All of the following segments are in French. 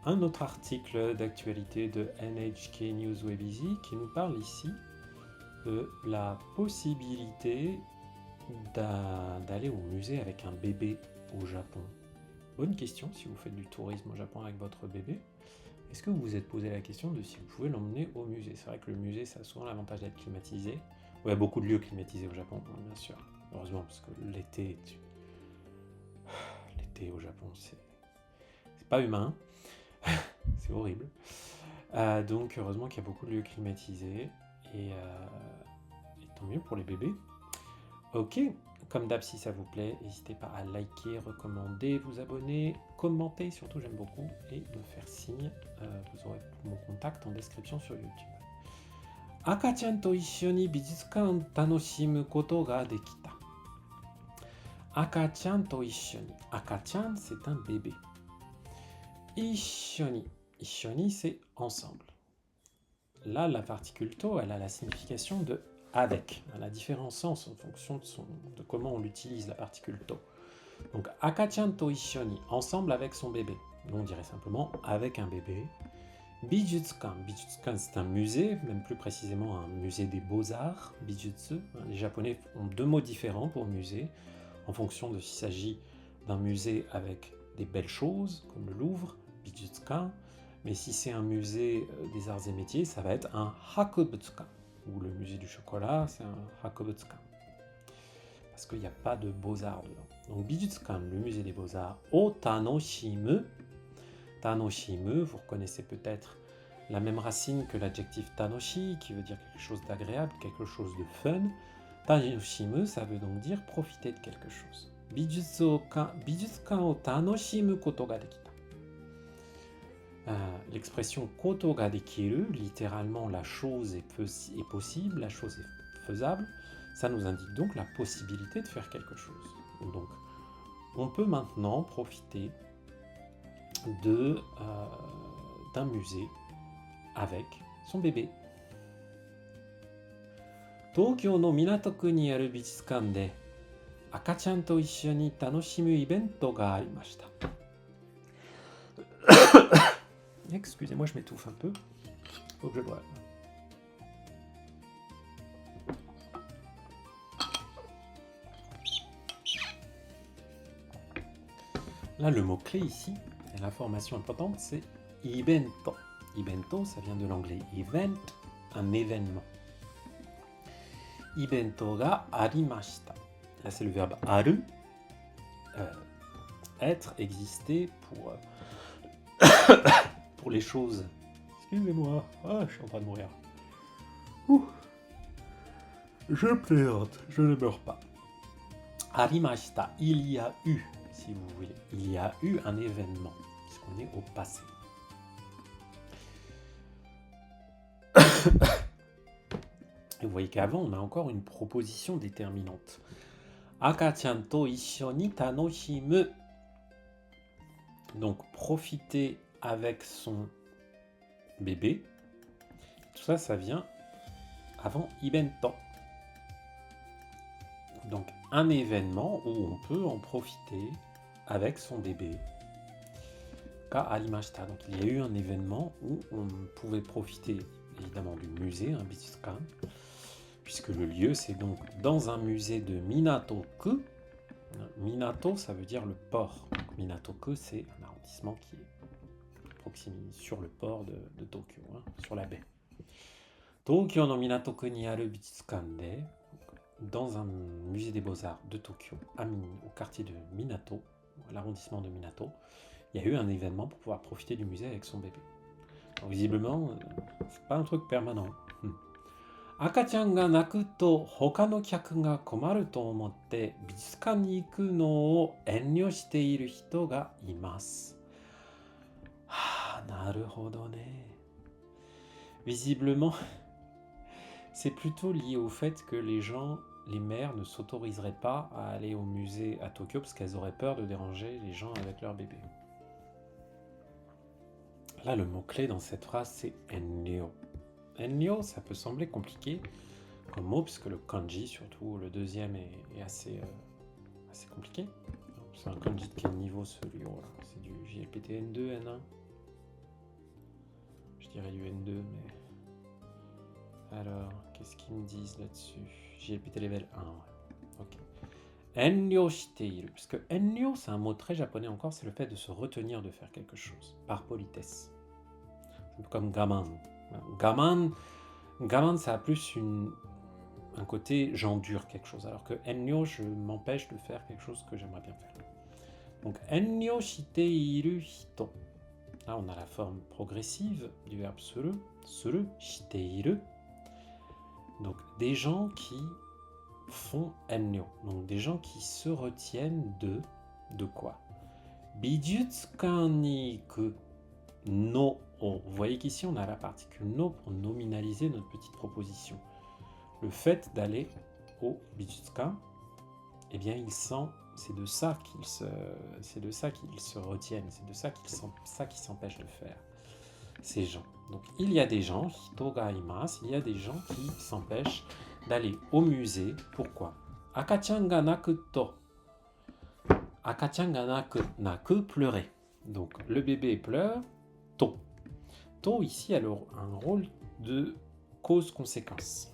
un autre article d'actualité de NHK News Webizy qui nous parle ici de la possibilité d'aller au musée avec un bébé au Japon. Bonne question si vous faites du tourisme au Japon avec votre bébé. Est-ce que vous vous êtes posé la question de si vous pouvez l'emmener au musée? C'est vrai que le musée, ça a souvent l'avantage d'être climatisé. Il y a beaucoup de lieux climatisés au Japon, bien sûr. Heureusement, parce que l'été au Japon, c'est pas humain. C'est horrible. Donc, heureusement qu'il y a beaucoup de lieux climatisés. Et tant mieux pour les bébés. Ok, comme d'hab, si ça vous plaît, n'hésitez pas à liker, recommander, vous abonner, commenter, surtout j'aime beaucoup, et me faire signe. Vous aurez mon contact en description sur YouTube. Akachan to ishoni bijutsukan tanoshimu koto ga dekita. Akachan to ishoni. Akachan, c'est un bébé. Ishoni. Ishoni, c'est ensemble. Là, la particule to, elle a la signification de avec. Elle a différents sens en fonction de comment on l'utilise, la particule to. Donc, akachan to ishoni, ensemble avec son bébé. Nous, on dirait simplement avec un bébé. Bijutsukan. Bijutsukan, c'est un musée, même plus précisément un musée des beaux-arts, bijutsu. Les Japonais ont deux mots différents pour musée, en fonction de s'il s'agit d'un musée avec des belles choses, comme le Louvre, bijutsukan, mais si c'est un musée des arts et métiers, ça va être un hakobutsukan, ou le musée du chocolat, c'est un hakobutsukan. Parce qu'il n'y a pas de beaux-arts dedans. Donc bijutsukan, le musée des beaux-arts, o tanoshimu. Tanoshimu, vous reconnaissez peut-être la même racine que l'adjectif tanoshi, qui veut dire quelque chose d'agréable, quelque chose de fun. Tanoshimu, ça veut donc dire profiter de quelque chose. Bijutsukan o tanoshimu koto ga dekita. L'expression koto ga dekiru, littéralement la chose est possible, la chose est faisable, ça nous indique donc la possibilité de faire quelque chose. Donc, on peut maintenant profiter d'un musée avec son bébé. Tokyo no Minatoku ni aru bijutsukan de akachan to issho ni tanoshimu ibento ga arimashita. Excusez-moi, je m'étouffe un peu. Faut que je boive. Là, le mot-clé ici, et l'information importante, c'est ibento. Ibento, ça vient de l'anglais event, un événement. Ibento ga arimashita. Là, c'est le verbe aru, être, exister pour les choses. Excusez-moi, je suis en train de mourir. Je plaisante, je ne meurs pas. Arimashita, il y a eu, si vous voulez, il y a eu un événement, puisqu'on est au passé. Et vous voyez qu'avant, on a encore une proposition déterminante. Akachan to issho ni tanoshimu. Donc, profiter avec son bébé. Tout ça, ça vient avant ibento. Donc, un événement où on peut en profiter avec son bébé. Ka arimashita. Donc, il y a eu un événement où on pouvait profiter évidemment du musée, un bijutsukan, puisque le lieu, c'est donc dans un musée de Minatoku. Minato, ça veut dire le port. Donc, Minatoku, c'est un arrondissement qui est sur le port de Tokyo, sur la baie. Tokyo no Minatoku ni aru bijutsukan de, dans un musée des beaux-arts de Tokyo, au quartier de Minato, à l'arrondissement de Minato, il y a eu un événement pour pouvoir profiter du musée avec son bébé. Donc, visiblement, c'est pas un truc permanent. Akachan ga naku to hoka no kyaku ga komaru to omotte bijutsukan ni iku no o enryo shite iru hito ga imasu. Naruhodo ne. Visiblement, c'est plutôt lié au fait que les mères ne s'autoriseraient pas à aller au musée à Tokyo parce qu'elles auraient peur de déranger les gens avec leur bébé. Là, le mot-clé dans cette phrase, c'est enryo. Enryo, ça peut sembler compliqué comme mot, puisque le kanji, surtout le deuxième, est assez compliqué. C'est un kanji de quel niveau celui-là? C'est du JLPT N2, N1? dirais du N2, mais... Alors, qu'est-ce qu'ils me disent là-dessus? J'ai répété level 1, ouais. Ok. Enryo shiteiru. Parce que enryo, c'est un mot très japonais encore, c'est le fait de se retenir de faire quelque chose, par politesse. C'est un peu comme gaman. Gaman, ça a plus un côté j'endure quelque chose, alors que enryo, je m'empêche de faire quelque chose que j'aimerais bien faire. Donc, enryo shiteiru hito. Là, on a la forme progressive du verbe suru, shiteiru. Donc, des gens qui font enryo. Donc, des gens qui se retiennent de quoi? Bijutsukan ni iku no o. Vous voyez qu'ici, on a la particule no pour nominaliser notre petite proposition. Le fait d'aller au bijutsukan, eh bien, c'est de ça qu'ils se retiennent, c'est de ça qu'ils s'empêchent de faire, ces gens. Donc, il y a des gens, hito ga imasu, il y a des gens qui s'empêchent d'aller au musée. Pourquoi? Akachan ga naku to. Akachan ga naku, pleurer. Donc, le bébé pleure, to. To, ici, a un rôle de cause-conséquence.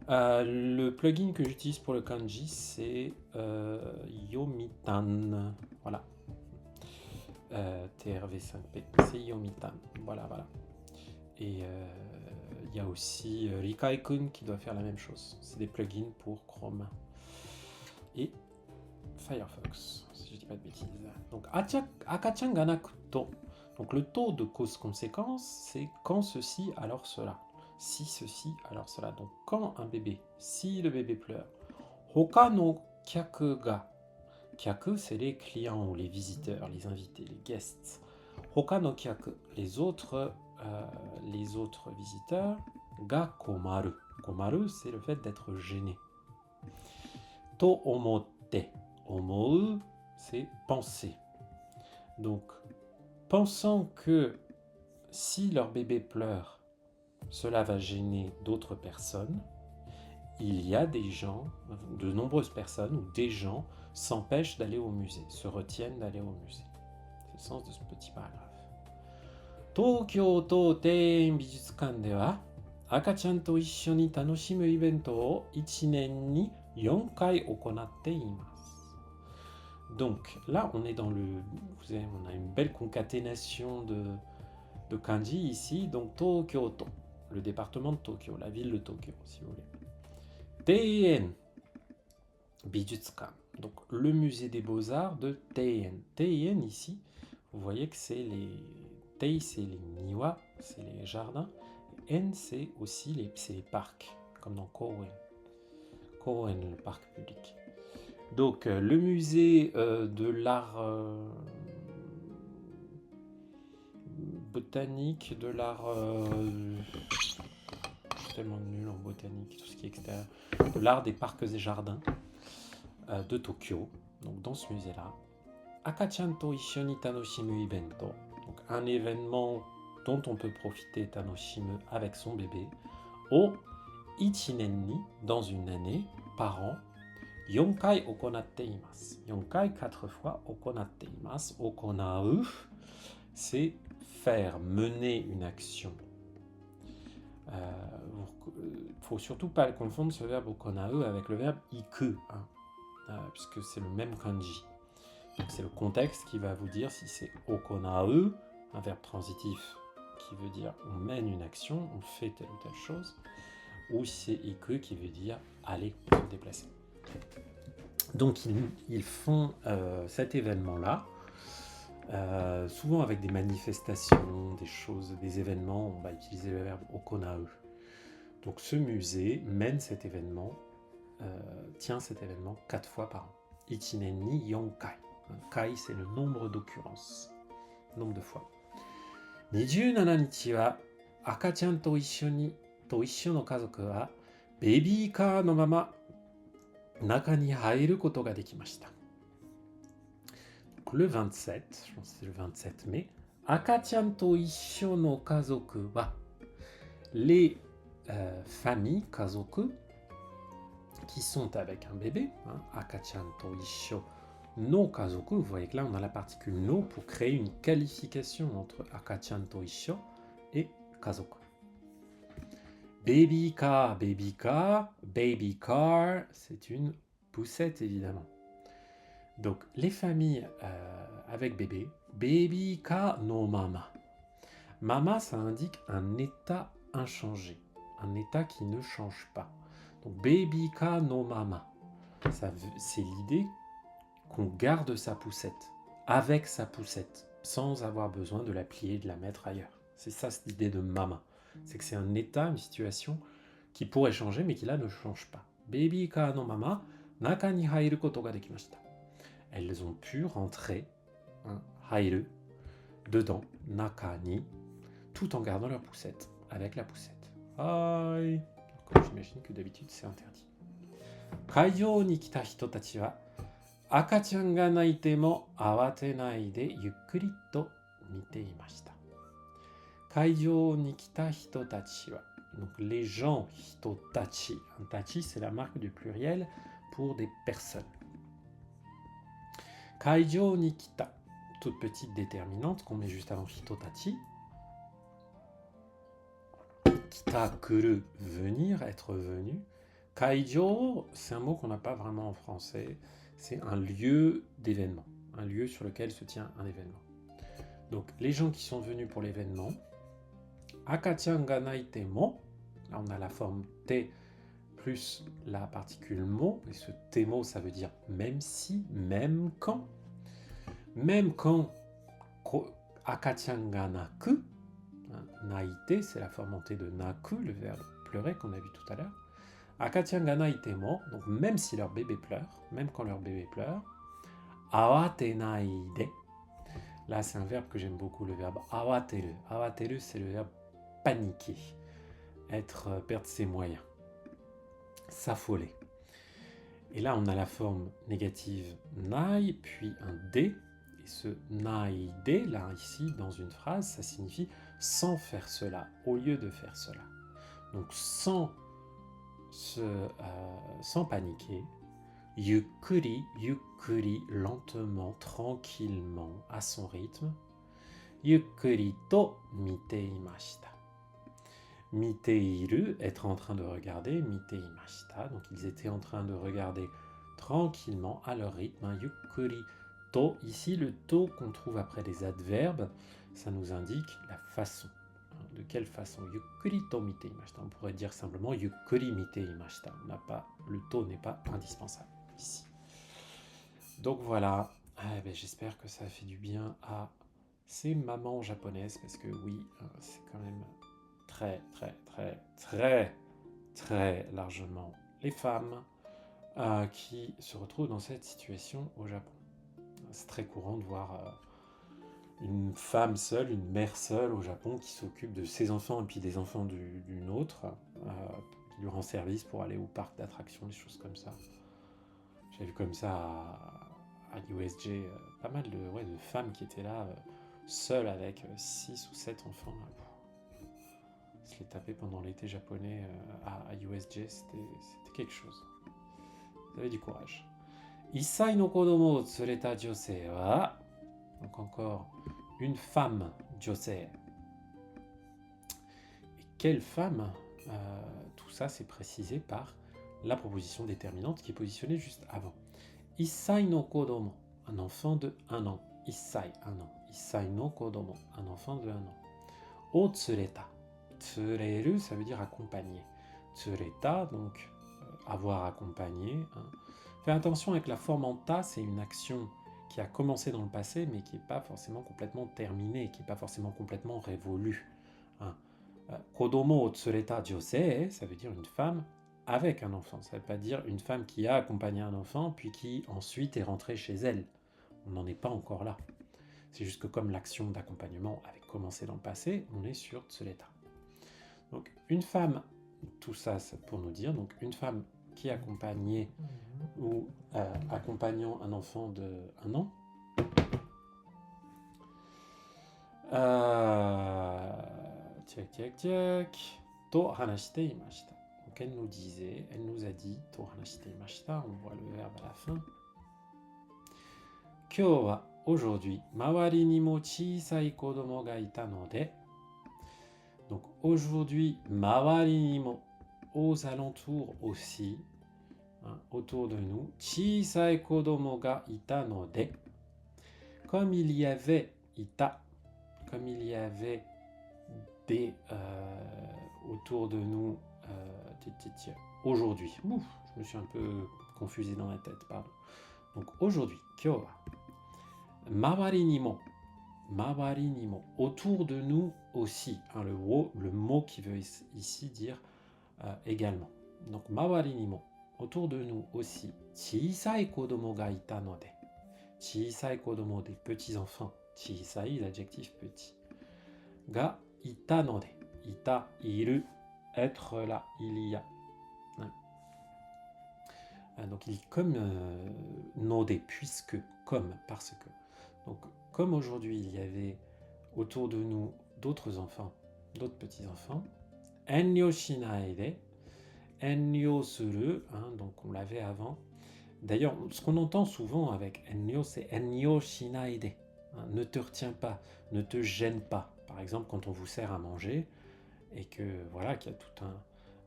Le plugin que j'utilise pour le kanji, c'est Yomitan. Voilà. TRV5P, c'est Yomitan. Voilà. Et il y a aussi Rikai-kun qui doit faire la même chose. C'est des plugins pour Chrome et Firefox, si je ne dis pas de bêtises. Donc, akachan ga naku to. Donc, le taux de cause-conséquence, c'est quand ceci, alors cela. Si ceci, alors cela. Donc, quand un bébé, si le bébé pleure, hoka no kyaku ga. Kyaku, c'est les clients ou les visiteurs, les invités, les guests. Hoka no kyaku, les autres visiteurs, ga komaru. Komaru, c'est le fait d'être gêné. To omotte. Omou, c'est penser. Donc, pensant que si leur bébé pleure, cela va gêner d'autres personnes, il y a des gens, de nombreuses personnes, ou des gens s'empêchent d'aller au musée, se retiennent d'aller au musée. C'est le sens de ce petit paragraphe. Tokyo to Teien Bijutsukan de wa, akachan to issho ni tanoshimu ibento o 1 nen ni 4 kai okonatte imasu. Donc là, on est dans on a une belle concaténation de kanji ici. Donc Tokyo-to, le département de Tokyo, la ville de Tokyo, si vous voulez. Teien Bijutsukan, donc le musée des beaux-arts de Teien. Teien ici, vous voyez que c'est les Tei, c'est les niwa, c'est les jardins. En, c'est aussi les parcs, comme dans Kouen. Kouen, le parc public. Donc, le musée de l'art botanique, de l'art... je suis tellement nul en botanique, tout ce qui est extérieur. De l'art des parcs et jardins de Tokyo. Donc, dans ce musée-là, Akachan to issho ni tanoshimu ibento. Donc, un événement dont on peut profiter, tanoshimu, avec son bébé, o 1 nen ni, dans une année, par an, 4 kai okonatte imasu. 4 kai, 4 fois, okonatte imasu. Okonau, c'est faire, mener une action. Faut surtout pas confondre ce verbe okonau avec le verbe iku, puisque c'est le même kanji. Donc c'est le contexte qui va vous dire si c'est okonau, un verbe transitif qui veut dire on mène une action, on fait telle ou telle chose, ou si c'est iku qui veut dire aller, se déplacer. Donc ils font cet événement-là, souvent avec des manifestations, des choses, des événements, on va utiliser le verbe okonau. Donc ce musée mène cet événement, tient cet événement 4 fois par an. 1 nen ni 4 kai. Kai, c'est le nombre d'occurrences, nombre de fois. 27日は赤ちゃんと一緒の家族はベビーカーのまま中に入ることができました。Le 27, je pense que c'est le 27 mai, Akachan to issho no kazoku wa, les familles, kazoku, qui sont avec un bébé, Akachan to issho No kazoku, vous voyez que là on a la particule no pour créer une qualification entre akachan to issho et kazoku. Baby car, baby car, c'est une poussette évidemment. Donc les familles avec bébé, baby car no mama. Mama, ça indique un état inchangé, un état qui ne change pas. Donc baby ka no mama, c'est l'idée qu'on garde sa poussette, avec sa poussette, sans avoir besoin de la plier, de la mettre ailleurs. C'est ça cette idée de mama. C'est que c'est un état, une situation qui pourrait changer, mais qui là ne change pas. Baby ka no mama, naka ni hairu koto ga dekimashita. Elles ont pu rentrer, hairu, dedans, naka ni, tout en gardant leur poussette, avec la poussette. Aïe. Comme j'imagine que d'habitude c'est interdit. Kaijō ni kita hito tachi wa akachan ga naite mo awatenai de yukkuri to mite imashita. Kaijō ni kita hito tachi wa. Donc les gens, hito tachi. Un tachi c'est la marque du pluriel pour des personnes. Kaijō ni kita, toute petite déterminante qu'on met juste avant hito tachi. Kita kuru, venir, être venu. Kaijo, c'est un mot qu'on n'a pas vraiment en français. C'est un lieu d'événement, un lieu sur lequel se tient un événement. Donc les gens qui sont venus pour l'événement. Akachan ga naite mo, là on a la forme te plus la particule mo, et ce te mo ça veut dire même si, même quand. Même quand akachan ga naku, naite, c'est la forme en te de naku, le verbe pleurer qu'on a vu tout à l'heure. Akachan ga naite mo, donc même si leur bébé pleure, même quand leur bébé pleure. Awatenai de, là c'est un verbe que j'aime beaucoup, le verbe awateru. Awateru, c'est le verbe paniquer, perdre ses moyens, s'affoler. Et là on a la forme négative nai, puis un de. Et ce naide, là, ici, dans une phrase, ça signifie sans faire cela, au lieu de faire cela. Donc sans paniquer, yukkuri, lentement, tranquillement, à son rythme, yukkuri to mite imashita. Mite iru, être en train de regarder, mite imashita, donc ils étaient en train de regarder tranquillement, à leur rythme, yukkuri. Ici, le to qu'on trouve après les adverbes, ça nous indique la façon. De quelle façon? Yukkuri to mite imashita. On pourrait dire simplement yukkuri mite imashita. Le to n'est pas indispensable ici. Donc voilà, j'espère que ça a fait du bien à ces mamans japonaises, parce que oui, c'est quand même très largement les femmes qui se retrouvent dans cette situation au Japon. C'est très courant de voir une femme seule, une mère seule au Japon qui s'occupe de ses enfants et puis des enfants d'une autre, qui lui rend service pour aller au parc d'attractions, des choses comme ça. J'ai vu comme ça à USJ pas mal de femmes qui étaient là, seules avec 6 ou 7 enfants. Se les taper pendant l'été japonais à USJ, c'était quelque chose. Vous avez du courage. Issai no kodomo o tsureta josei wa, donc encore une femme, josei. Et quelle femme? Tout ça c'est précisé par la proposition déterminante qui est positionnée juste avant. Issai no kodomo, un enfant de 1 an. Issai, 1 an. Issai no kodomo, un enfant de 1 an. O tsureta. Tsureru, ça veut dire accompagner. Tsureta, donc avoir accompagné. Faites attention avec la forme en ta, c'est une action qui a commencé dans le passé, mais qui n'est pas forcément complètement terminée, qui n'est pas forcément complètement révolue. Kodomo o tsureta josei, ça veut dire une femme avec un enfant. Ça ne veut pas dire une femme qui a accompagné un enfant, puis qui ensuite est rentrée chez elle. On n'en est pas encore là. C'est juste que comme l'action d'accompagnement avait commencé dans le passé, on est sur tsureta. Donc une femme, tout ça c'est pour nous dire, donc une femme qui accompagnait ou accompagnant un enfant de 1 an. To hanashite imashita. Donc elle nous disait, elle nous a dit, to hanashite imashita, on voit le verbe à la fin. Kyou wa aujourd'hui, mawari ni mo chisai kodomo ga ita node. Donc aujourd'hui, mawari ni mo, aux alentours aussi, hein, autour de nous, chisai kodomo ga ita node. Comme il y avait ita, comme il y avait des autour de nous aujourd'hui. Ouf, je me suis un peu confusé dans la tête, pardon. Donc aujourd'hui, kyo wa, mawari ni mo, autour de nous aussi, hein, le mot qui veut ici dire également. Donc mawari ni mo, autour de nous aussi, chisai kodomo ga ita node. Chisai kodomo, des petits enfants. Chisai, l'adjectif petit. Ga ita node. Ita, iru, être là, il y a. Donc il est comme node, puisque, comme, parce que. Donc comme aujourd'hui il y avait autour de nous d'autres enfants, d'autres petits-enfants, enryo shinaide, enryo suru, donc on l'avait avant. D'ailleurs, ce qu'on entend souvent avec enryo, c'est enryo shinaide, ne te retiens pas, ne te gêne pas. Par exemple, quand on vous sert à manger et que voilà, qu'il y a tout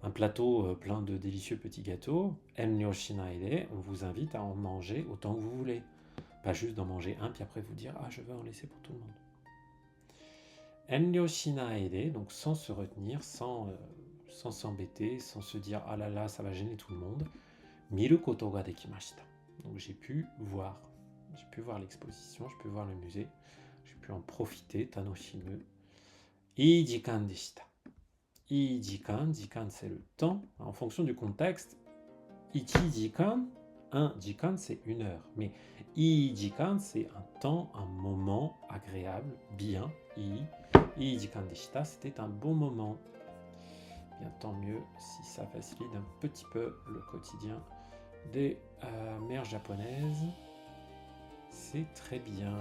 un plateau plein de délicieux petits gâteaux, enryo shinaide, on vous invite à en manger autant que vous voulez. Pas juste d'en manger un, puis après vous dire « Ah, je veux en laisser pour tout le monde ». Enryo shinaide, donc sans se retenir, sans s'embêter, sans se dire « Ah là là, ça va gêner tout le monde ». Miru koto ga dekimashita. Donc j'ai pu voir l'exposition, j'ai pu voir le musée, j'ai pu en profiter, tanoshimu. Ii jikan deshita. Ii jikan, jikan c'est le temps, en fonction du contexte. Ichi jikan, un jikan c'est une heure, mais ii jikan c'est un temps, un moment agréable, bien. Ii jikan deshita, c'était un bon moment. Bien, tant mieux si ça facilite un petit peu le quotidien des mères japonaises. C'est très bien.